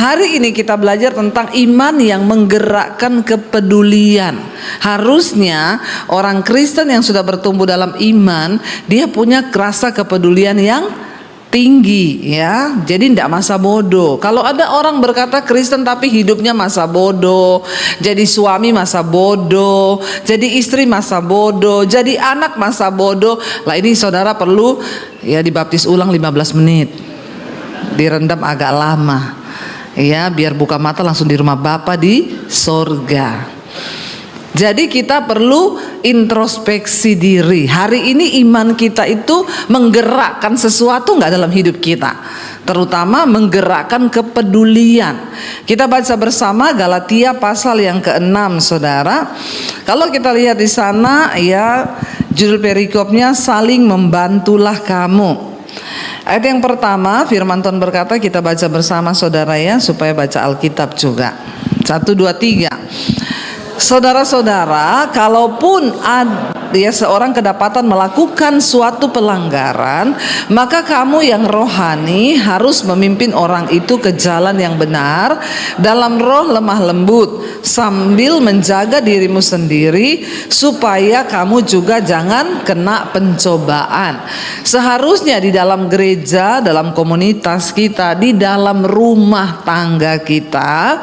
hari ini kita belajar tentang iman yang menggerakkan kepedulian. Harusnya orang Kristen yang sudah bertumbuh dalam iman, dia punya rasa kepedulian yang tinggi, ya. Jadi tidak masa bodoh. Kalau ada orang berkata Kristen tapi hidupnya masa bodoh, jadi suami masa bodoh, jadi istri masa bodoh, jadi anak masa bodoh, lah ini saudara perlu ya dibaptis ulang 15 menit, direndam agak lama, ya, biar buka mata langsung di rumah Bapa di sorga. Jadi kita perlu introspeksi diri. Hari ini iman kita itu menggerakkan sesuatu nggak dalam hidup kita, terutama menggerakkan kepedulian. Kita baca bersama Galatia pasal yang ke-6, saudara. Kalau kita lihat di sana, ya, judul perikopnya saling membantulah kamu. Ayat yang pertama, firman Tuhan berkata, kita baca bersama saudara ya, supaya baca Alkitab juga. 1, 2, 3. Saudara-saudara, kalaupun seorang kedapatan melakukan suatu pelanggaran, maka kamu yang rohani harus memimpin orang itu ke jalan yang benar dalam roh lemah lembut, sambil menjaga dirimu sendiri supaya kamu juga jangan kena pencobaan. Seharusnya di dalam gereja, dalam komunitas kita, di dalam rumah tangga kita,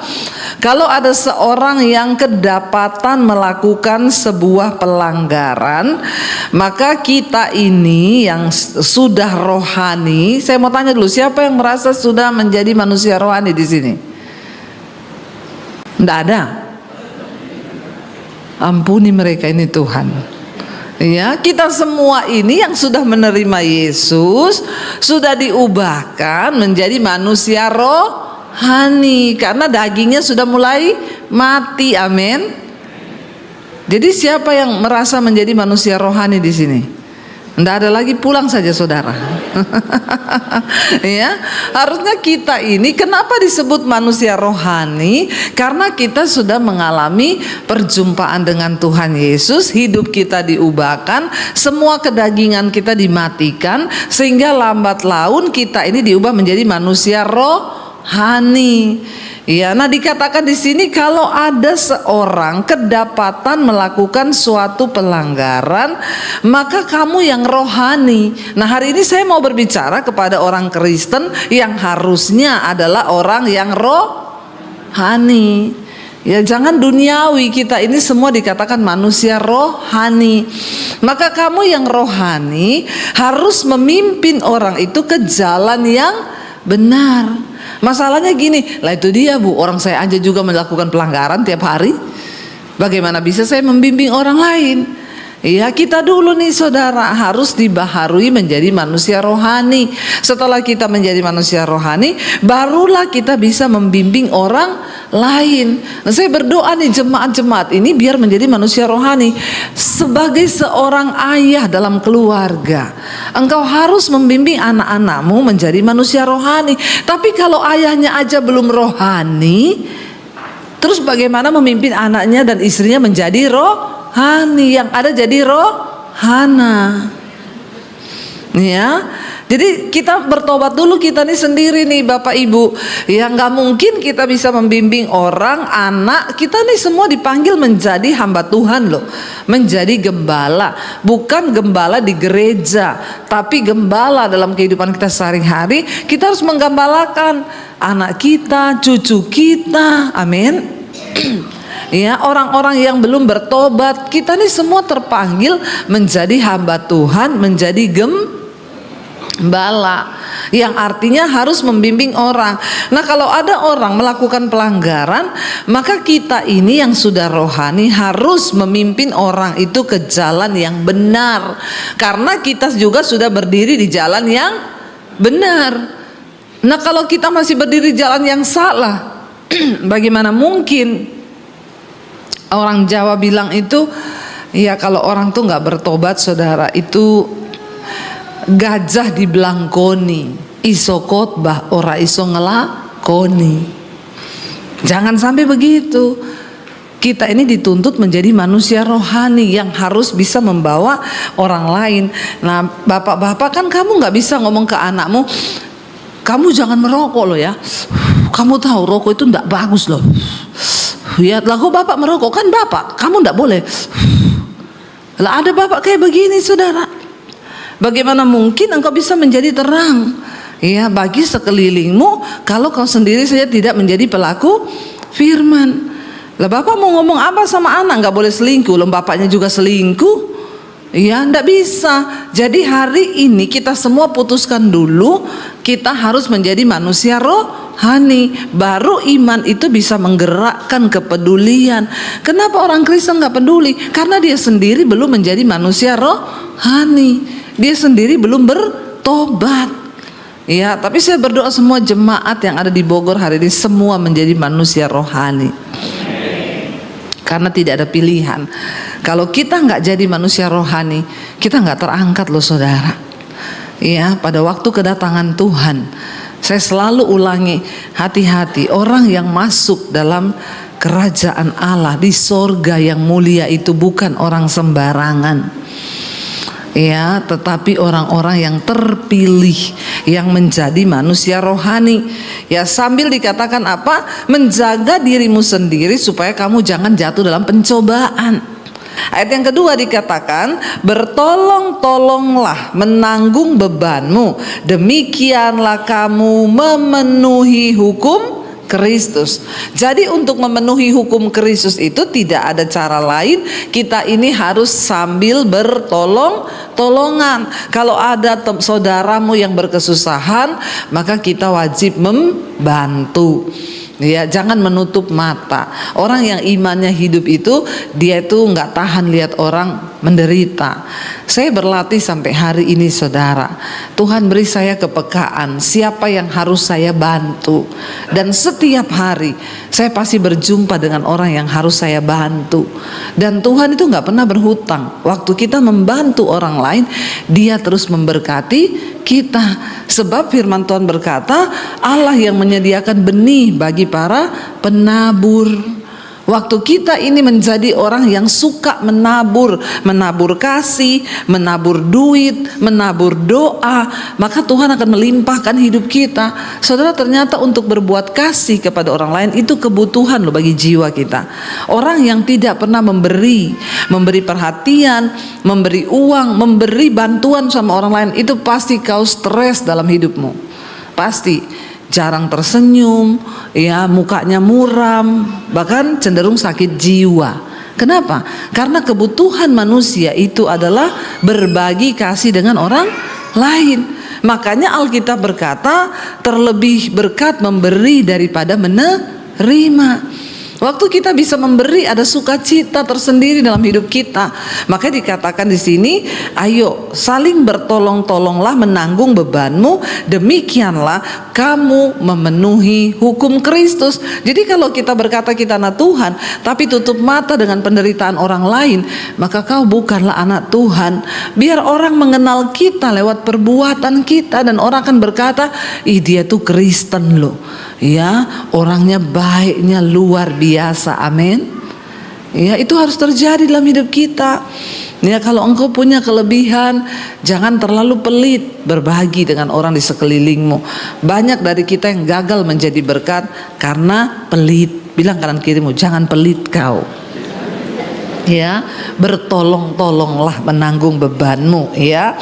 kalau ada seorang yang kedapatan melakukan sebuah pelanggaran, maka kita ini yang sudah rohani, saya mau tanya dulu, siapa yang merasa sudah menjadi manusia rohani di sini? Tidak ada. Ampuni mereka ini Tuhan. Ya, kita semua ini yang sudah menerima Yesus sudah diubahkan menjadi manusia rohani karena dagingnya sudah mulai mati. Amin. Jadi siapa yang merasa menjadi manusia rohani di sini? Tidak ada lagi, pulang saja saudara. Ya, harusnya kita ini kenapa disebut manusia rohani? Karena kita sudah mengalami perjumpaan dengan Tuhan Yesus, hidup kita diubahkan, semua kedagingan kita dimatikan, sehingga lambat laun kita ini diubah menjadi manusia rohani. Ya, nah dikatakan di sini kalau ada seorang kedapatan melakukan suatu pelanggaran, maka kamu yang rohani. Nah, hari ini saya mau berbicara kepada orang Kristen yang harusnya adalah orang yang rohani. Ya, jangan duniawi, kita ini semua dikatakan manusia rohani. Maka kamu yang rohani harus memimpin orang itu ke jalan yang benar. Masalahnya gini, lah itu dia Bu, orang saya aja juga melakukan pelanggaran tiap hari. Bagaimana bisa saya membimbing orang lain? Ya, kita dulu nih saudara harus dibaharui menjadi manusia rohani. Setelah kita menjadi manusia rohani, barulah kita bisa membimbing orang lain. Nah, saya berdoa nih jemaat-jemaat ini biar menjadi manusia rohani. Sebagai seorang ayah dalam keluarga, engkau harus membimbing anak-anakmu menjadi manusia rohani. Tapi kalau ayahnya aja belum rohani, terus bagaimana memimpin anaknya dan istrinya menjadi rohani? Yang ada jadi rohana. Ya, jadi kita bertobat dulu kita nih sendiri nih Bapak Ibu. Ya, nggak mungkin kita bisa membimbing orang, anak kita nih semua dipanggil menjadi hamba Tuhan loh, menjadi gembala. Bukan gembala di gereja, tapi gembala dalam kehidupan kita sehari-hari. Kita harus menggembalakan anak kita, cucu kita. Amin. Ya, orang-orang yang belum bertobat, kita nih semua terpanggil menjadi hamba Tuhan, menjadi gembala, yang artinya harus membimbing orang. Nah, kalau ada orang melakukan pelanggaran, maka kita ini yang sudah rohani harus memimpin orang itu ke jalan yang benar, karena kita juga sudah berdiri di jalan yang benar. Nah, kalau kita masih berdiri di jalan yang salah, bagaimana mungkin? Orang Jawa bilang itu, ya kalau orang tuh nggak bertobat saudara, itu gajah dibelangkoni, iso khotbah ora iso ngelakoni. Jangan sampai begitu. Kita ini dituntut menjadi manusia rohani yang harus bisa membawa orang lain. Nah, bapak-bapak kan kamu nggak bisa ngomong ke anakmu, kamu jangan merokok loh ya, kamu tahu rokok itu enggak bagus loh. Ya, lah kok bapak merokok? Kan bapak, kamu enggak boleh. Lah ada bapak kayak begini, saudara. Bagaimana mungkin engkau bisa menjadi terang ya bagi sekelilingmu kalau kau sendiri saja tidak menjadi pelaku firman? Lah bapak mau ngomong apa sama anak? Nggak boleh selingkuh. Lah bapaknya juga selingkuh. Ya nggak bisa. Jadi hari ini kita semua putuskan dulu, kita harus menjadi manusia rohani. Baru iman itu bisa menggerakkan kepedulian. Kenapa orang Kristen nggak peduli? Karena dia sendiri belum menjadi manusia rohani. Dia sendiri belum bertobat. Ya, tapi saya berdoa semua jemaat yang ada di Bogor hari ini semua menjadi manusia rohani. Karena tidak ada pilihan. Kalau kita nggak jadi manusia rohani, kita nggak terangkat loh saudara. Ya, pada waktu kedatangan Tuhan, saya selalu ulangi, hati-hati orang yang masuk dalam kerajaan Allah di sorga yang mulia itu bukan orang sembarangan. Ya, tetapi orang-orang yang terpilih yang menjadi manusia rohani. Ya, sambil dikatakan apa? Menjaga dirimu sendiri supaya kamu jangan jatuh dalam pencobaan. Ayat yang kedua dikatakan, bertolong-tolonglah menanggung bebanmu, demikianlah kamu memenuhi hukum Kristus. Jadi untuk memenuhi hukum Kristus itu tidak ada cara lain, kita ini harus sambil bertolong-tolongan. Kalau ada saudaramu yang berkesusahan, maka kita wajib membantu. Ya, jangan menutup mata. Orang yang imannya hidup itu, dia itu nggak tahan lihat orang menderita. Saya berlatih sampai hari ini saudara. Tuhan beri saya kepekaan siapa yang harus saya bantu. Dan setiap hari saya pasti berjumpa dengan orang yang harus saya bantu. Dan Tuhan itu nggak pernah berhutang. Waktu kita membantu orang lain, Dia terus memberkati kita. Sebab firman Tuhan berkata, Allah yang menyediakan benih bagi para penabur. Waktu kita ini menjadi orang yang suka menabur, menabur kasih, menabur duit, menabur doa, maka Tuhan akan melimpahkan hidup kita. Saudara, ternyata untuk berbuat kasih kepada orang lain itu kebutuhan loh bagi jiwa kita. Orang yang tidak pernah memberi perhatian, memberi uang, memberi bantuan sama orang lain, itu pasti kau stres dalam hidupmu. Pasti jarang tersenyum, ya mukanya muram, bahkan cenderung sakit jiwa. Kenapa? Karena kebutuhan manusia itu adalah berbagi kasih dengan orang lain. Makanya Alkitab berkata, terlebih berkat memberi daripada menerima. Waktu kita bisa memberi, ada sukacita tersendiri dalam hidup kita. Maka dikatakan di sini, ayo saling bertolong-tolonglah menanggung bebanmu, demikianlah kamu memenuhi hukum Kristus. Jadi kalau kita berkata kita anak Tuhan, tapi tutup mata dengan penderitaan orang lain, maka kau bukanlah anak Tuhan. Biar orang mengenal kita lewat perbuatan kita, dan orang akan berkata, ih dia tuh Kristen loh. Ya, orangnya baiknya luar biasa. Amin. Ya, itu harus terjadi dalam hidup kita. Ya, kalau engkau punya kelebihan, jangan terlalu pelit berbagi dengan orang di sekelilingmu. Banyak dari kita yang gagal menjadi berkat karena pelit. Bilang kanan kirimu, jangan pelit kau. Ya, bertolong-tolonglah menanggung bebanmu, ya.